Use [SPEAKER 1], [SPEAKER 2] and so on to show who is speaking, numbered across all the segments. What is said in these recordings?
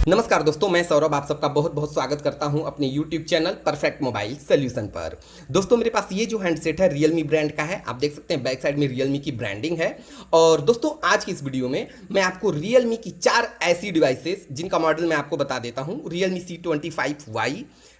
[SPEAKER 1] नमस्कार दोस्तों, मैं सौरभ आप सबका बहुत बहुत स्वागत करता हूं अपने YouTube channel perfect mobile solution पर। दोस्तों मेरे पास ये जो हैंडसेट है Realme ब्रांड का है। आप देख सकते हैं बैक साइड में Realme की ब्रांडिंग है। और दोस्तों आज की इस वीडियो में मैं आपको Realme की 4 ऐसी डिवाइसेस जिनका मॉडल मैं आपको बता देता हूं। Realme C25Y,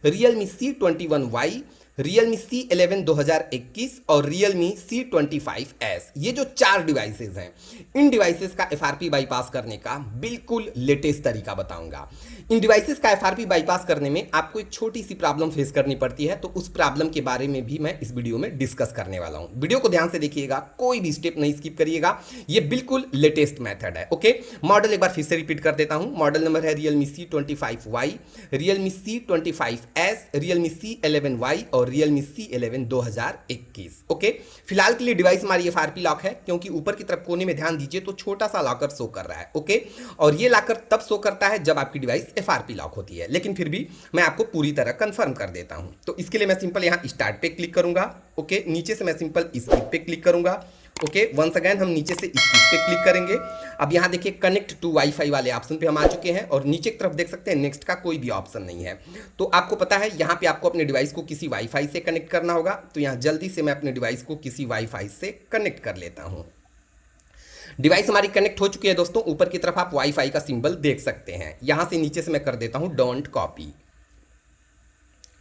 [SPEAKER 1] Realme C21Y, Realme C11 2021 और Realme C25S। ये जो 4 डिवाइसेस हैं, इन डिवाइसेस का FRP बाईपास करने का बिल्कुल लेटेस्ट तरीका बताऊंगा। इन डिवाइसेस का FRP बाईपास करने में आपको एक छोटी सी प्रॉब्लम फेस करनी पड़ती है, तो उस प्रॉब्लम के बारे में भी मैं इस वीडियो में डिस्कस करने वाला हूं। वीडियो को ध्यान से देखिएगा, कोई भी स्टेप नहीं स्किप करिएगा। ये बिल्कुल लेटेस्ट मेथड है। ओके, मॉडल एक बार फिर से रिपीट कर देता हूं। मॉडल नंबर है Realme C25Y, Realme C25S, Realme C11Y और Realme C11 2021। ओके, फिलहाल के लिए डिवाइस हमारी FRP लॉक है, क्योंकि ऊपर की तरफ कोने में ध्यान दीजिए तो छोटा सा लॉकर शो कर रहा है। ओके, और ये लॉकर तब शो करता है जब आपकी डिवाइस FRP लॉक होती है, लेकिन फिर भी मैं आपको पूरी तरह कंफर्म कर देता हूं। तो इसके लिए मैं सिंपल यहां स्टार्ट पे क्लिक करूंगा। ओके, नीचे से मैं सिंपल स्किप पे क्लिक करूंगा। ओके, वंस अगेन हम नीचे से स्किप पे क्लिक करेंगे। अब यहाँ देखिए कनेक्ट टू वाईफाई वाले ऑप्शन पे हम आ चुके हैं और नीचे की तरफ देख सकते हैं नेक्स्ट का कोई भी ऑप्शन नहीं है। तो आपको पता है यहाँ पे आपको अपने डिवाइस को किसी वाईफाई से कनेक्ट करना होगा। तो यहाँ जल्दी से मैं अपने डिवाइस को किसी वाईफाई से कनेक्ट कर लेता हूँ। डिवाइस हमारी कनेक्ट हो चुकी है दोस्तों। ऊपर की तरफ आप वाईफाई का सिंबल देख सकते हैं। यहाँ से नीचे से मैं कर देता हूँ डोंट कॉपी।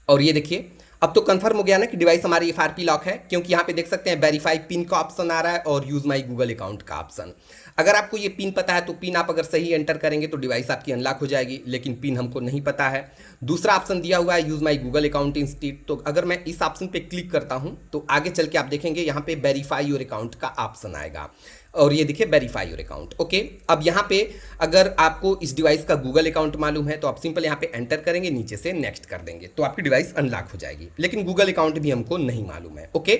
[SPEAKER 1] और ये देखिए अब तो कंफर्म हो गया ना कि डिवाइस हमारी FRP लॉक है, क्योंकि यहाँ पे देख सकते हैं वेरीफाई पिन का ऑप्शन आ रहा है और यूज माई गूगल अकाउंट का ऑप्शन। अगर आपको ये पिन पता है तो पिन आप अगर सही एंटर करेंगे तो डिवाइस आपकी अनलॉक हो जाएगी, लेकिन पिन हमको नहीं पता है। दूसरा ऑप्शन दिया हुआ है use my Google account instead. तो अगर मैं इस ऑप्शन पे क्लिक करता हूँ तो आगे चल के आप देखेंगे यहाँ पे वेरीफाई योर अकाउंट का ऑप्शन आएगा और ये देखिए वेरीफाई योर अकाउंट। ओके, अब यहाँ पे अगर आपको इस डिवाइस का गूगल अकाउंट मालूम है तो आप सिंपल यहाँ पे एंटर करेंगे, नीचे से नेक्स्ट कर देंगे तो आपकी डिवाइस अनलॉक हो जाएगी, लेकिन गूगल अकाउंट भी हमको नहीं मालूम है। ओके,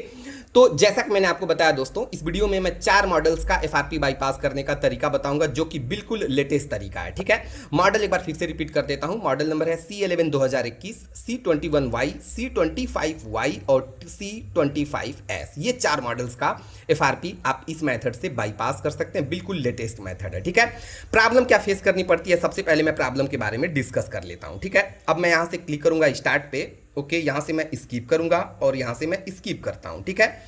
[SPEAKER 1] तो जैसा कि मैंने आपको बताया दोस्तों, इस वीडियो में मैं 4 मॉडल्स का FRP बाईपास करने का तरीका बताऊंगा, जो कि बिल्कुल लेटेस्ट तरीका है। ठीक है, मॉडल एक बार फिर से रिपीट कर देता हूं। मॉडल नंबर है C11 2021, C21Y, C25Y और C25S। ये 4 मॉडल्स का FRP आप इस मेथड से बाईपास कर सकते हैं। बिल्कुल लेटेस्ट मेथड है। ठीक है, प्रॉब्लम क्या फेस करनी पड़ती है, सबसे पहले मैं प्रॉब्लम के बारे में डिस्कस कर लेता हूं। ठीक है, अब मैं यहां से क्लिक करूंगा स्टार्ट पे। ओके, यहां से मैं स्किप करूंगा और यहां से मैं स्किप करता हूं। ठीक है,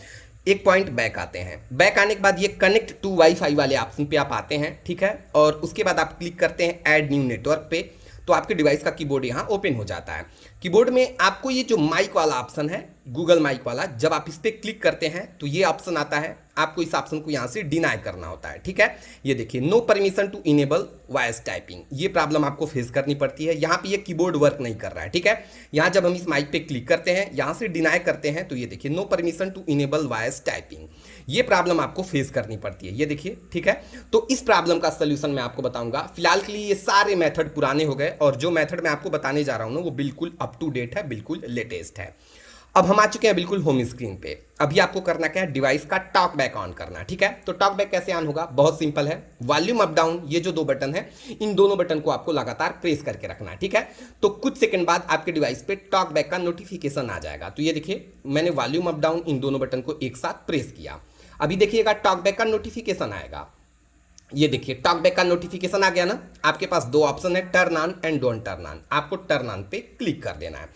[SPEAKER 1] एक पॉइंट बैक आते हैं। बैक आने के बाद ये कनेक्ट टू वाईफाई वाले ऑप्शन पे आप आते हैं। ठीक है, और उसके बाद आप क्लिक करते हैं ऐड न्यू नेटवर्क पे, तो आपके डिवाइस का कीबोर्ड यहाँ ओपन हो जाता है। कीबोर्ड में आपको ये जो माइक वाला ऑप्शन है, गूगल माइक वाला, जब आप इस पर क्लिक करते हैं तो ये ऑप्शन आता है। आपको इस ऑप्शन को यहाँ से डिनाई करना होता है। ठीक है, ये देखिए no permission to enable voice typing, ये प्रॉब्लम आपको फेस करनी पड़ती है। यहाँ पे ये कीबोर्ड वर्क नहीं कर रहा है। ठीक है, यहाँ जब हम इस माइक पे क्लिक करते हैं, यहाँ से डिनाई करते हैं, तो ये देखिए no permission to enable voice typing, ये प्रॉब्लम आपको फेस करनी पड़ती है। ये देखिए, ठीक है, तो इस प्रॉब्लम का सोल्यूशन मैं आपको बताऊंगा। फिलहाल के लिए ये सारे मेथड पुराने हो गए और जो मेथड मैं आपको बताने जा रहा हूँ ना, वो बिल्कुल अप टू डेट है, बिल्कुल लेटेस्ट है। अब हम आ चुके हैं बिल्कुल होम स्क्रीन पे। अभी आपको करना क्या है, डिवाइस का टॉक बैक ऑन करना। ठीक है, तो टॉक बैक कैसे ऑन होगा, बहुत सिंपल है। वॉल्यूम अप डाउन, ये जो 2 बटन है, इन दोनों बटन को आपको लगातार प्रेस करके रखना है। ठीक है, तो कुछ सेकंड बाद आपके डिवाइस पे टॉक बैक का नोटिफिकेशन आ जाएगा। तो ये देखिए मैंने वॉल्यूम अप डाउन इन दोनों बटन को एक साथ प्रेस किया। अभी देखिएगा टॉक बैक का नोटिफिकेशन आएगा। ये देखिए टॉक बैक का नोटिफिकेशन आ गया ना। आपके पास 2 ऑप्शन है, turn on and don't turn on. आपको टर्न ऑन पे क्लिक कर देना है।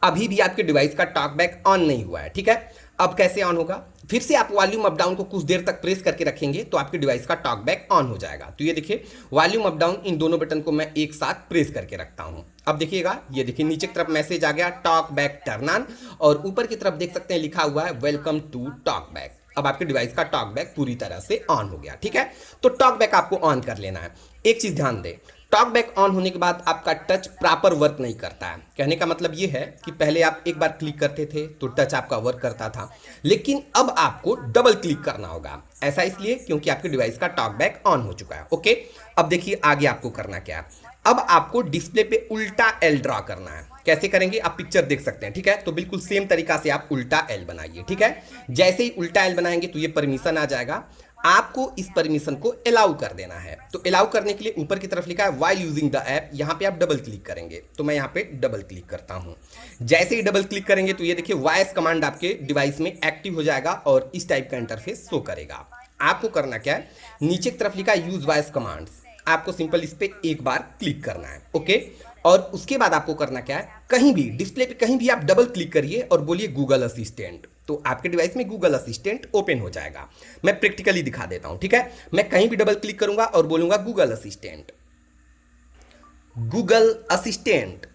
[SPEAKER 1] अभी भी आपके डिवाइस का टॉक बैक ऑन नहीं हुआ है। ठीक है, अब कैसे ऑन होगा, फिर से आप वॉल्यूम अप डाउन को कुछ देर तक प्रेस करके रखेंगे तो आपके डिवाइस का टॉक बैक ऑन हो जाएगा। तो ये देखिए वॉल्यूम अप डाउन, इन दोनों बटन को मैं एक साथ प्रेस करके रखता हूं। अब देखिएगा, ये देखिए नीचे की तरफ मैसेज आ गया टॉक बैक टर्न ऑन, और ऊपर की तरफ देख सकते हैं लिखा हुआ है वेलकम टू टॉक बैक। अब आपके डिवाइस का टॉक बैक पूरी तरह से ऑन हो गया। ठीक है, तो टॉक बैक आपको ऑन कर लेना है। एक चीज ध्यान दें, टॉक बैक ऑन होने के बाद आपका टच प्रॉपर वर्क नहीं करता है। कहने का मतलब ये है कि पहले आप एक बार क्लिक करते थे तो टच आपका वर्क करता था, लेकिन अब आपको डबल क्लिक करना होगा। ऐसा इसलिए क्योंकि आपके डिवाइस का टॉक बैक ऑन हो चुका है। ओके, अब देखिए आगे आपको करना क्या है। अब आपको डिस्प्ले पे उल्टा एल ड्रॉ करना है। कैसे करेंगे, आप पिक्चर देख सकते हैं। ठीक है, तो बिल्कुल सेम तरीका से आप उल्टा एल बनाइए। ठीक है, जैसे ही उल्टा एल बनाएंगे तो ये परमिशन आ जाएगा। आपको इस परमिशन को अलाउ कर देना है। तो अलाउ करने के लिए ऊपर की तरफ लिखा है व्हाइल यूजिंग द ऐप, यहाँ पे आप डबल क्लिक करेंगे। तो मैं यहाँ पे डबल क्लिक करता हूँ। जैसे ही डबल क्लिक करेंगे तो ये देखिए वॉइस कमांड आपके डिवाइस में एक्टिव हो जाएगा और इस टाइप का इंटरफेस शो करेगा। आपको करना क्या है, नीचे की तरफ लिखा है यूज वॉइस कमांड्स, आपको सिंपल इस पर एक बार क्लिक करना है। ओके, और उसके बाद आपको करना क्या है, कहीं भी डिस्प्ले पे कहीं भी आप डबल क्लिक करिए और बोलिए गूगल असिस्टेंट, तो आपके डिवाइस में गूगल असिस्टेंट ओपन हो जाएगा। मैं प्रैक्टिकली दिखा देता हूं, ठीक है। मैं कहीं भी डबल क्लिक करूंगा और बोलूंगा गूगल असिस्टेंट, गूगल असिस्टेंट,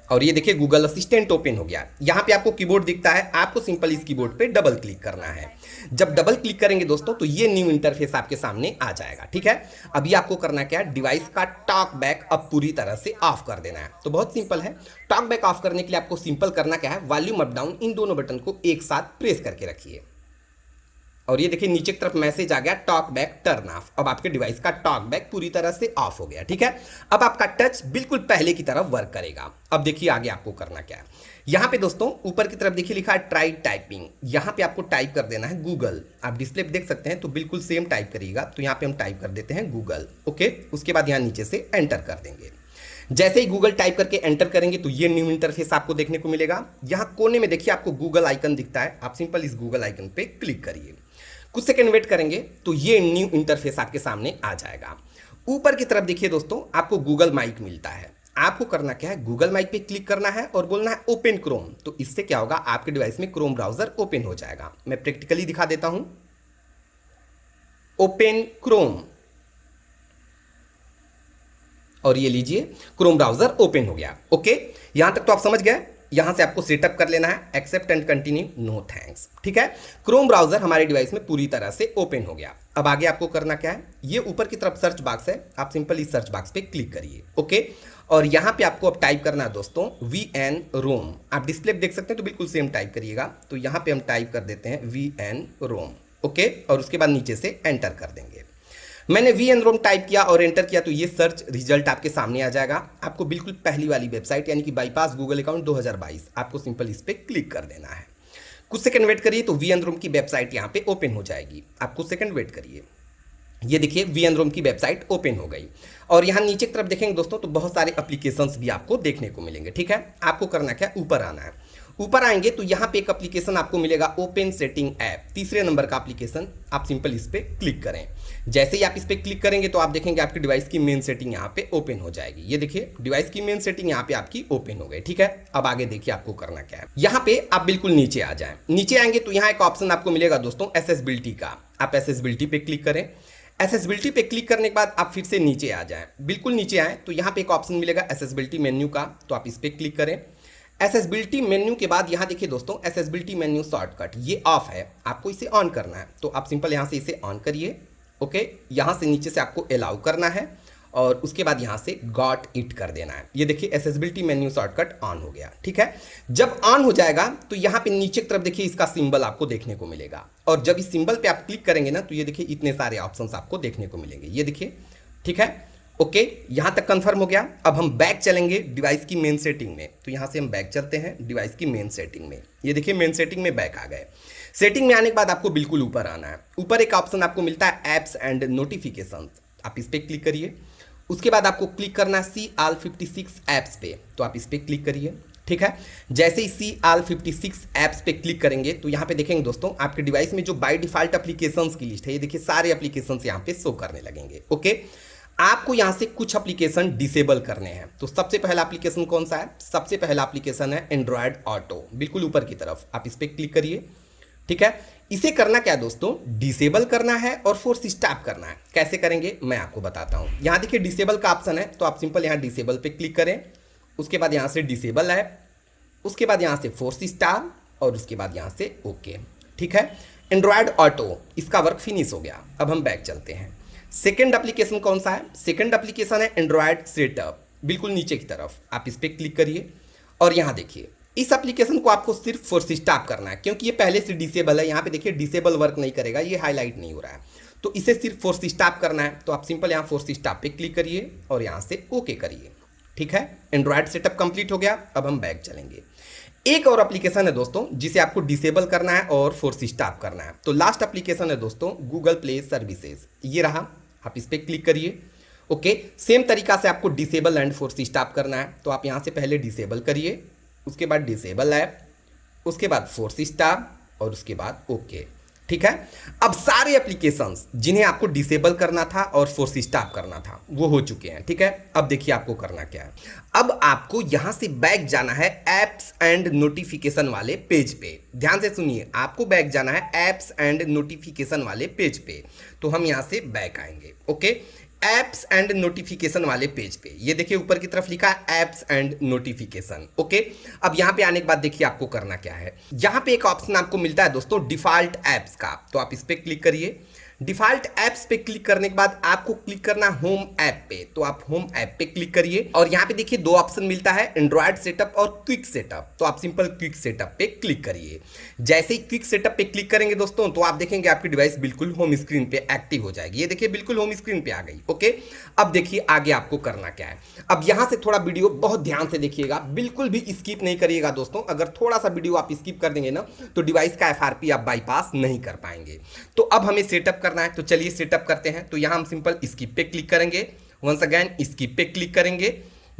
[SPEAKER 1] और ये देखिए गूगल असिस्टेंट ओपन हो गया। यहाँ पे आपको कीबोर्ड दिखता है, आपको सिंपल इस कीबोर्ड पे डबल क्लिक करना है। जब डबल क्लिक करेंगे दोस्तों तो ये न्यू इंटरफेस आपके सामने आ जाएगा, ठीक है। अभी आपको करना क्या है, डिवाइस का टॉक बैक अब पूरी तरह से ऑफ कर देना है। तो बहुत सिंपल है, टॉक बैक ऑफ करने के लिए आपको सिंपल करना क्या है, वॉल्यूम अप डाउन इन दोनों बटन को एक साथ प्रेस करके रखिए, और ये देखिए नीचे की तरफ मैसेज आ गया टॉक बैक टर्न ऑफ। अब आपके डिवाइस का टॉक बैक पूरी तरह से ऑफ हो गया, ठीक है। अब आपका टच बिल्कुल पहले की तरफ वर्क करेगा। अब देखिए आगे आपको करना क्या है, यहाँ पे दोस्तों ऊपर की तरफ देखिए लिखा है ट्राई टाइपिंग, यहाँ पे आपको टाइप कर देना है गूगल। आप डिस्प्ले पे देख सकते हैं तो बिल्कुल सेम टाइप करिएगा, तो यहाँ पे हम टाइप कर देते हैं गूगल। ओके, उसके बाद यहाँ नीचे से एंटर कर देंगे। जैसे ही गूगल टाइप करके एंटर करेंगे तो ये न्यू इंटरफेस आपको देखने को मिलेगा। यहाँ कोने में देखिए आपको गूगल आइकन दिखता है, आप सिंपल इस गूगल आइकन पे क्लिक करिए। कुछ सेकंड वेट करेंगे तो ये न्यू इंटरफेस आपके सामने आ जाएगा। ऊपर की तरफ देखिए दोस्तों आपको गूगल माइक मिलता है। आपको करना क्या है, गूगल माइक पे क्लिक करना है और बोलना है ओपन क्रोम। तो इससे क्या होगा, आपके डिवाइस में क्रोम ब्राउजर ओपन हो जाएगा। मैं प्रैक्टिकली दिखा देता हूं, ओपन क्रोम, और ये लीजिए क्रोम ब्राउजर ओपन हो गया। ओके, यहां तक तो आप समझ गए। यहां से आपको सेटअप कर लेना है, accept and continue, no thanks, ठीक है। क्रोम ब्राउजर हमारे डिवाइस में पूरी तरह से ओपन हो गया। अब आगे आपको करना क्या है, ये ऊपर की तरफ सर्च बॉक्स है, आप सिंपल इस सर्च बॉक्स पे क्लिक करिए। ओके, और यहां पे आपको अब टाइप करना है दोस्तों VN रोम। आप डिस्प्ले पे देख सकते हैं तो बिल्कुल सेम टाइप करिएगा। तो यहां पे हम टाइप कर देते हैं VN रोम। ओके, और उसके बाद नीचे से एंटर कर देंगे। मैंने VN रोम टाइप किया और एंटर किया तो ये सर्च रिजल्ट आपके सामने आ जाएगा। आपको बिल्कुल पहली वाली वेबसाइट यानी कि बाईपास गूगल अकाउंट 2022, आपको सिंपल इस पर क्लिक कर देना है। कुछ सेकंड वेट करिए तो VN रोम की वेबसाइट यहाँ पे ओपन हो जाएगी। आप कुछ सेकंड वेट करिए, ये देखिए VN रोम की वेबसाइट ओपन हो गई। और यहाँ नीचे की तरफ देखेंगे दोस्तों तो बहुत सारे एप्लीकेशंस भी आपको देखने को मिलेंगे, ठीक है। आपको करना क्या, ऊपर आना है। ऊपर आएंगे तो यहाँ पे एक एप्लीकेशन आपको मिलेगा ओपन सेटिंग ऐप, तीसरे नंबर का एप्लीकेशन। आप सिंपल इस पर क्लिक करें। जैसे ही आप इस पर क्लिक करेंगे तो आप देखेंगे आपकी डिवाइस की मेन सेटिंग यहाँ पे ओपन हो जाएगी। ये देखिए डिवाइस की मेन सेटिंग यहाँ पे आपकी ओपन हो गई, ठीक है। अब आगे देखिए आपको करना क्या है, यहाँ पे आप बिल्कुल नीचे आ जाए। नीचे आएंगे तो यहाँ एक ऑप्शन आपको मिलेगा दोस्तों एक्सेसिबिलिटी का, आप एक्सेसिबिलिटी पे क्लिक करें। एक्सेसिबिलिटी पे क्लिक करने के बाद आप फिर से नीचे आ जाएं, बिल्कुल नीचे आएँ तो यहाँ पे एक ऑप्शन मिलेगा एक्सेसिबिलिटी मेन्यू का, तो आप इस पर क्लिक करें। एक्सेसिबिलिटी मेन्यू के बाद यहाँ देखिए दोस्तों एक्सेसिबिलिटी मेन्यू शॉर्टकट, ये ऑफ है, आपको इसे ऑन करना है। तो आप सिंपल यहाँ से इसे ऑन करिए। ओके, यहाँ से नीचे से आपको अलाउ करना है और उसके बाद यहाँ से गॉट इट कर देना है। ये देखिए एक्सेसिबिलिटी मेन्यू शॉर्टकट ऑन हो गया, ठीक है। जब ऑन हो जाएगा तो यहाँ पे नीचे की तरफ देखिए इसका सिंबल आपको देखने को मिलेगा, और जब इस सिंबल पे आप क्लिक करेंगे ना तो ये देखिए इतने सारे ऑप्शंस आपको देखने को मिलेंगे, ये देखिए, ठीक है। ओके, यहाँ तक कंफर्म हो गया। अब हम बैक चलेंगे डिवाइस की मेन सेटिंग में। तो यहाँ से हम बैक चलते हैं डिवाइस की मेन सेटिंग में। ये देखिए मेन सेटिंग में बैक आ गए। सेटिंग में आने के बाद आपको बिल्कुल ऊपर आना है। ऊपर एक ऑप्शन आपको मिलता है एप्स एंड नोटिफिकेशन, आप इस पर क्लिक करिए। उसके बाद आपको क्लिक करना है सी ऑल 56 ऐप्स पे, तो आप इस पर क्लिक करिए, ठीक है। जैसे ही सी ऑल 56 ऐप्स पे क्लिक करेंगे तो यहाँ पे देखेंगे दोस्तों आपके डिवाइस में जो बाय डिफॉल्ट एप्लीकेशंस की लिस्ट है, ये देखिए सारे एप्लीकेशंस यहाँ पे शो करने लगेंगे। ओके, आपको यहाँ से कुछ एप्लीकेशन डिसेबल करने हैं। तो सबसे पहला एप्लीकेशन कौन सा है, सबसे पहला एप्लीकेशन है एंड्रॉयड ऑटो, बिल्कुल ऊपर की तरफ, आप इस पर क्लिक करिए, ठीक है। इसे करना क्या दोस्तों, डिसेबल करना है और फोर्स स्टॉप करना है। कैसे करेंगे मैं आपको बताता हूँ। यहाँ देखिए डिसेबल का ऑप्शन है, तो आप सिंपल यहाँ डिसेबल पे क्लिक करें। उसके बाद यहाँ से डिसेबल है, उसके बाद यहाँ से फोर्स स्टॉप और उसके बाद यहाँ से ओके, ठीक है। एंड्रॉयड ऑटो इसका वर्क फिनिश हो गया। अब हम बैक चलते हैं। सेकेंड एप्लीकेशन कौन सा है, सेकेंड एप्लीकेशन है एंड्रॉयड सेटअप, बिल्कुल नीचे की तरफ, आप इस पर क्लिक करिए। और यहाँ देखिए इस एप्लीकेशन को आपको सिर्फ फोर्स स्टॉप करना है, क्योंकि ये पहले से डिसेबल है। यहाँ पे देखिए डिसेबल वर्क नहीं करेगा, ये हाईलाइट नहीं हो रहा है, तो इसे सिर्फ फोर्स स्टॉप करना है। तो आप सिंपल यहाँ फोर्स स्टॉप पे क्लिक करिए और यहाँ से ओके करिए, ठीक है। एंड्रॉयड सेटअप कंप्लीट हो गया। अब हम बैक चलेंगे। एक और एप्लीकेशन है दोस्तों जिसे आपको डिसेबल करना है और फोर्स स्टॉप करना है। तो लास्ट एप्लीकेशन है दोस्तों गूगल प्ले सर्विसेज, ये रहा, आप इस पर क्लिक करिए। ओके, सेम तरीका से आपको डिसेबल एंड फोर्स स्टॉप करना है। तो आप यहाँ से पहले डिसेबल करिए, उसके बाद डिसेबल ऐप, उसके बाद फोर्स स्टॉप और उसके बाद ओके, ठीक ठीक है। अब सारे एप्लीकेशंस जिन्हें आपको डिसेबल करना था और फोर्स स्टॉप करना था वो हो चुके हैं, ठीक है। अब देखिए आपको करना क्या है। अब आपको यहां से बैक जाना है एप्स एंड नोटिफिकेशन वाले पेज पे। ध्यान से सुनिए, आपको बैक जाना है एप्स एंड नोटिफिकेशन वाले पेज पे। तो हम यहां से बैक आएंगे, ओके। एप्स एंड नोटिफिकेशन वाले पेज पे ये देखिए ऊपर की तरफ लिखा है एप्स एंड नोटिफिकेशन, ओके। अब यहां पे आने के बाद देखिए आपको करना क्या है। यहां पे एक ऑप्शन आपको मिलता है दोस्तों डिफॉल्ट एप्स का, तो आप इस पे क्लिक करिए। डिफॉल्ट एप्स पे क्लिक करने के बाद आपको क्लिक करना होम ऐप पे, तो आप होम ऐप पे क्लिक करिए और यहाँ पे देखिए दो ऑप्शन मिलता है, एंड्रॉयड सेटअप और क्विक सेटअप। तो आप सिंपल क्विक सेटअप पे क्लिक करिए। जैसे ही क्विक सेटअप पे क्लिक करेंगे दोस्तों तो आप देखेंगे आपकी डिवाइस बिल्कुल होम स्क्रीन पे एक्टिव हो जाएगी। ये देखिए बिल्कुल होम स्क्रीन पे आ गई, ओके। अब देखिए आगे आपको करना क्या है। अब यहाँ से थोड़ा वीडियो बहुत ध्यान से देखिएगा, बिल्कुल भी स्किप नहीं करिएगा दोस्तों। अगर थोड़ा सा वीडियो आप स्किप कर देंगे ना तो डिवाइस का एफआरपी आप बाईपास नहीं कर पाएंगे। तो अब हमें सेटअप करना है, तो चलिए सेटअप करते हैं। तो यहां हम सिंपल स्किप पे क्लिक करेंगे, वंस अगेन स्किप पे क्लिक करेंगे।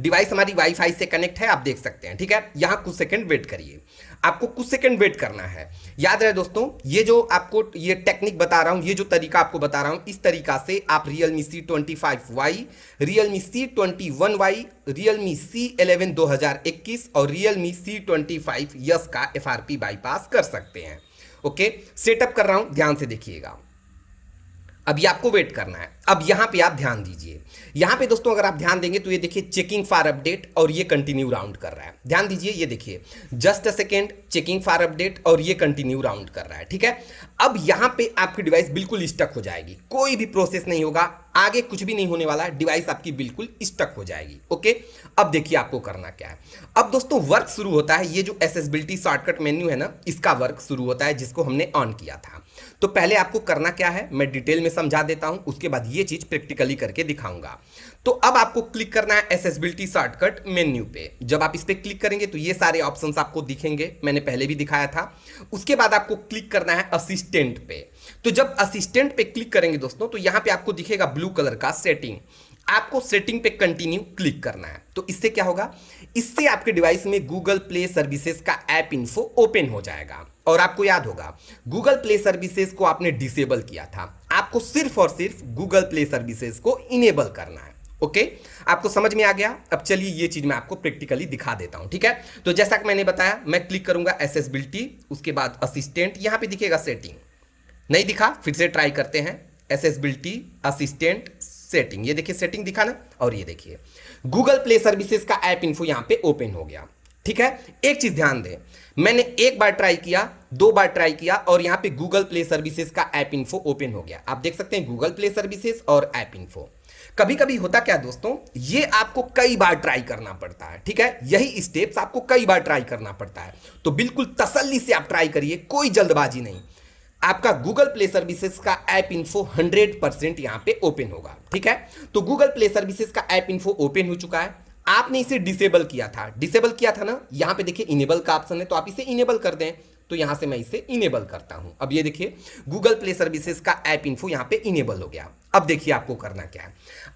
[SPEAKER 1] डिवाइस हमारी वाईफाई से कनेक्ट है, आप देख सकते हैं, ठीक है। यहां कुछ सेकंड वेट करिए, आपको कुछ सेकंड वेट करना है। याद रहे दोस्तों, ये जो आपको ये टेक्निक बता रहा हूं, ये जो तरीका आपको बता रहा हूं, इस तरीका से आप Realme C25Y, Realme C21Y, Realme C11 2021 और Realme C25 का एफआरपी बाईपास कर सकते हैं, ओके। सेटअप कर रहा हूं, ध्यान से देखिएगा। अभी आपको वेट करना है। अब यहां पे आप ध्यान दीजिए, यहां पे दोस्तों अगर आप ध्यान देंगे तो ये देखिए चेकिंग फॉर अपडेट और ये कंटिन्यू राउंड कर रहा है। ध्यान दीजिए, ये देखिए just a second, checking for update और ये कंटिन्यू राउंड कर रहा है, ठीक है। अब यहां पे आपकी डिवाइस बिल्कुल स्टक हो जाएगी, कोई भी प्रोसेस नहीं होगा, आगे कुछ भी नहीं होने वाला, डिवाइस आपकी बिल्कुल स्टक हो जाएगी, ओके। अब देखिए आपको करना क्या है। अब दोस्तों वर्क शुरू होता है, ये जो एक्सेसिबिलिटी शॉर्टकट मेन्यू है ना, इसका वर्क शुरू होता है, जिसको हमने ऑन किया था। तो पहले आपको करना क्या है मैं डिटेल में समझा देता हूं, उसके बाद ये चीज प्रैक्टिकली करके दिखाऊंगा। तो अब आपको क्लिक करना है एक्सेसिबिलिटी शॉर्टकट मेन्यू पे। जब आप इस पे क्लिक करेंगे तो ये सारे ऑप्शंस आपको दिखेंगे, मैंने पहले भी दिखाया था। उसके बाद आपको क्लिक करना है असिस्टेंट पे। तो जब असिस्टेंट पे क्लिक करेंगे दोस्तों तो यहां पे आपको दिखेगा ब्लू कलर का सेटिंग, आपको सेटिंग पे कंटिन्यू क्लिक करना है। तो इससे क्या होगा, इससे आपके डिवाइस में गूगल प्ले सर्विसेज का ऐप इन्फो ओपन हो जाएगा। और आपको याद होगा गूगल प्ले सर्विसेज को आपने डिसेबल किया था, आपको सिर्फ और सिर्फ गूगल प्ले सर्विसेज को इनेबल करना है, ओके। आपको समझ में आ गया। अब चलिए ये चीज मैं आपको प्रैक्टिकली दिखा देता हूं, ठीक है। तो जैसा कि मैंने बताया, मैं क्लिक करूंगा एक्सेसिबिलिटी, उसके बाद असिस्टेंट, यहां पे दिखेगा सेटिंग, नहीं दिखा, फिर से ट्राई करते हैं। एक्सेसिबिलिटी, असिस्टेंट, सेटिंग, ये देखिए सेटिंग दिखा ना, और ये देखिए गूगल प्ले सर्विसेज का ऐप इन्फो यहां पे ओपन हो गया, ठीक है। एक चीज ध्यान दें, मैंने एक बार ट्राई किया, दो बार ट्राई किया और यहां पे गूगल प्ले सर्विसेज का ऐप इन्फो ओपन हो गया। आप देख सकते हैं गूगल प्ले सर्विसेज और ऐप इन्फो। कभी कभी होता क्या दोस्तों, ये आपको कई बार ट्राई करना पड़ता है, ठीक है। यही स्टेप्स आपको कई बार ट्राई करना पड़ता है, तो बिल्कुल तसल्ली से आप ट्राई करिए, कोई जल्दबाजी नहीं। आपका गूगल प्ले सर्विसेज का ऐप इन्फो 100% यहां पे ओपन होगा, ठीक है। तो गूगल प्ले सर्विसेज का ऐप इन्फो ओपन हो चुका है। आपने इसे डिसेबल किया था, डिसेबल किया था ना, यहां पे देखिए इनेबल का ऑप्शन है, तो आप इसे इनेबल कर दें। तो यहां से मैं इसे इनेबल करता हूं। अब ये देखिए गूगल प्ले सर्विसेज का ऐप इन्फो यहां पे इनेबल हो गया। अब देखिए आपको करना क्या है।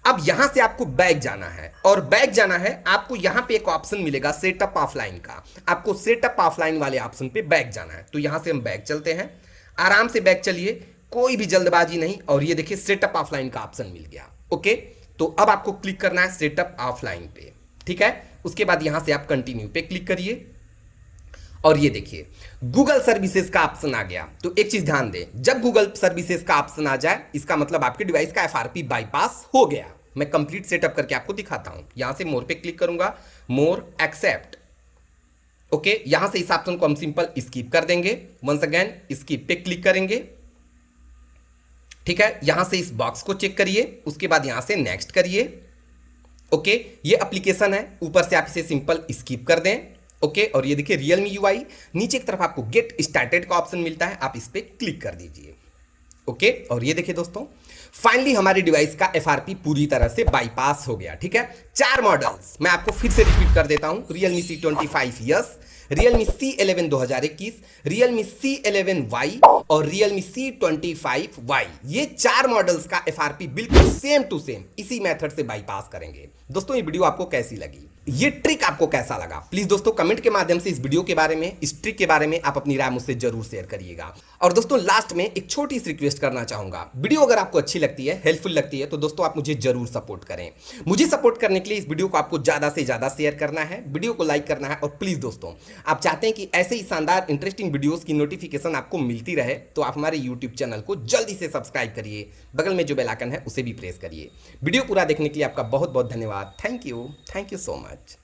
[SPEAKER 1] अब यहां से आपको बैक जाना है, और बैक जाना है आपको यहां पे एक ऑप्शन मिलेगा सेटअप ऑफलाइन का, आपको सेटअप ऑफलाइन वाले ऑप्शन पे बैक जाना है। तो यहां से हम बैक चलते हैं, आराम से बैक चलिए, कोई भी जल्दबाजी नहीं। और ये देखिए सेटअप ऑफलाइन का ऑप्शन मिल गया, ओके। तो अब आपको क्लिक करना है सेटअप ऑफलाइन पे, ठीक है। उसके बाद यहां से आप कंटिन्यू पे क्लिक करिए और ये देखिए गूगल सर्विसेज का ऑप्शन आ गया। तो एक चीज ध्यान दें, जब गूगल सर्विसेज का ऑप्शन आ जाए इसका मतलब आपके डिवाइस का एफआरपी बाईपास हो गया। मैं कंप्लीट सेटअप करके आपको दिखाता हूं। यहां से मोर पे क्लिक करूंगा, मोर, एक्सेप्ट, ओके। यहां से इस ऑप्शन को हम सिंपल स्किप कर देंगे, वंस अगेन स्किप पे क्लिक करेंगे, ठीक है। यहां से इस बॉक्स को चेक करिए, उसके बाद यहां से नेक्स्ट करिए, ओके। ये एप्लीकेशन है, ऊपर से आप इसे सिंपल स्किप कर दें, ओके। और ये देखिए Realme UI, नीचे की तरफ आपको गेट स्टार्टेड का ऑप्शन मिलता है, आप इस पे क्लिक कर दीजिए, ओके। और ये देखिए दोस्तों फाइनली हमारी डिवाइस का एफआरपी पूरी तरह से बाईपास हो गया, ठीक है। 4 मॉडल्स मैं आपको फिर से रिपीट कर देता हूं, Realme C25, Realme C11 2021, Realme C11Y और Realme C25Y, ये 4 मॉडल्स का एफआरपी बिल्कुल सेम टू सेम इसी मेथड से बाईपास करेंगे। दोस्तों ये वीडियो आपको कैसी लगी ये ट्रिक आपको कैसा लगा? प्लीज दोस्तों कमेंट के माध्यम से इस वीडियो के बारे में, इस ट्रिक के बारे में आप अपनी राय मुझसे जरूर शेयर करिएगा। और दोस्तों लास्ट में एक छोटी सी रिक्वेस्ट करना चाहूंगा, वीडियो अगर आपको अच्छी लगती है, हेल्पफुल लगती है, तो दोस्तों आप मुझे जरूर सपोर्ट करें। मुझे सपोर्ट करने के लिए इस वीडियो को आपको ज्यादा से ज्यादा शेयर करना है, वीडियो को लाइक करना है, और प्लीज दोस्तों आप चाहते हैं कि ऐसे ही शानदार इंटरेस्टिंग वीडियोस की नोटिफिकेशन आपको मिलती रहे, तो आप हमारे यूट्यूब चैनल को जल्दी से सब्सक्राइब करिए, बगल में जो बेल आइकन है उसे भी प्रेस करिए। वीडियो पूरा देखने के लिए आपका बहुत बहुत धन्यवाद। Thank you so much.